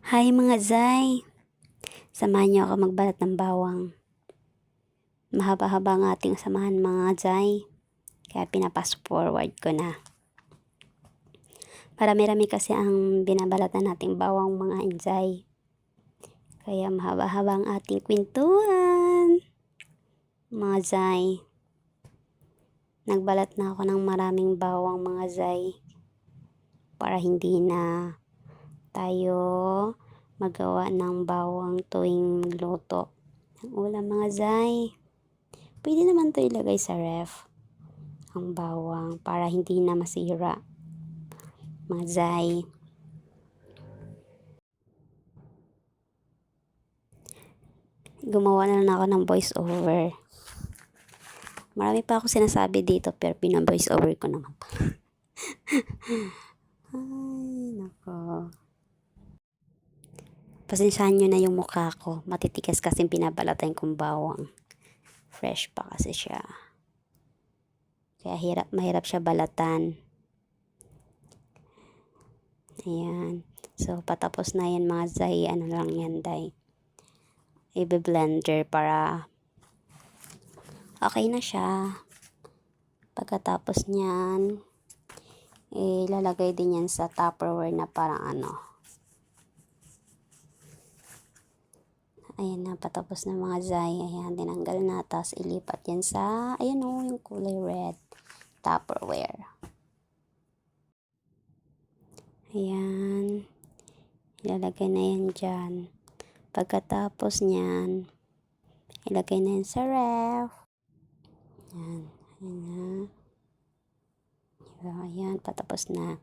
Hi mga Zay! Samahan niyo ako magbalat ng bawang. Mahaba-haba ang ating samahan mga Zay. Kaya pinapass forward ko na. Marami-rami kasi ang binabalatan nating bawang mga Inzay. Kaya mahaba-haba ang ating kwentuhan. Mga Zay. Nagbalat na ako ng maraming bawang mga Zay. Para hindi na tayo magawa ng bawang tuwing magluto ng ulam mga Zay. Pwede naman to ilagay sa ref ang bawang para hindi na masira mga Zay. Gumawa na lang ako ng voice over. Marami pa ako sinasabi dito pero pina-voice over ko naman pa. Ay, nako. Pasensyahan nyo na yung mukha ko. Matitigas kasi pinabalatan kong bawang. Fresh pa kasi siya. Kaya mahirap siya balatan. Ayan. So, patapos na yan mga Zay. Ano lang yan, Day. I-blender para okay na siya. Pagkatapos niyan, ilalagay din yan sa Tupperware na parang ano. Ayan na, patapos na mga Zay. Ayan, tinanggal na. Tapos ilipat yan sa, ayan o, yung kulay red. Tupperware. Ayan. Ilalagay na yan dyan. Pagkatapos niyan, ilagay na yan sa ref. Ayan. Ayan na. So, ayan, patapos na.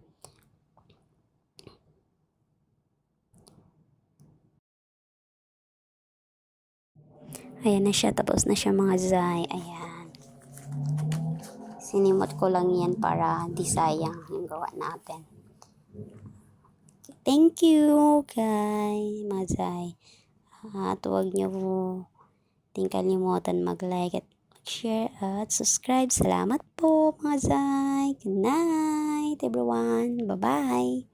Ayan na siya, tapos na siya mga Zay. Ayan. Sinimot ko lang yan para di sayang yung gawa natin. Thank you, guys, mga Zay. At huwag niyo po din kalimutan mag-like at mag-share at subscribe. Salamat po, mga Zay. Good night, everyone. Bye-bye.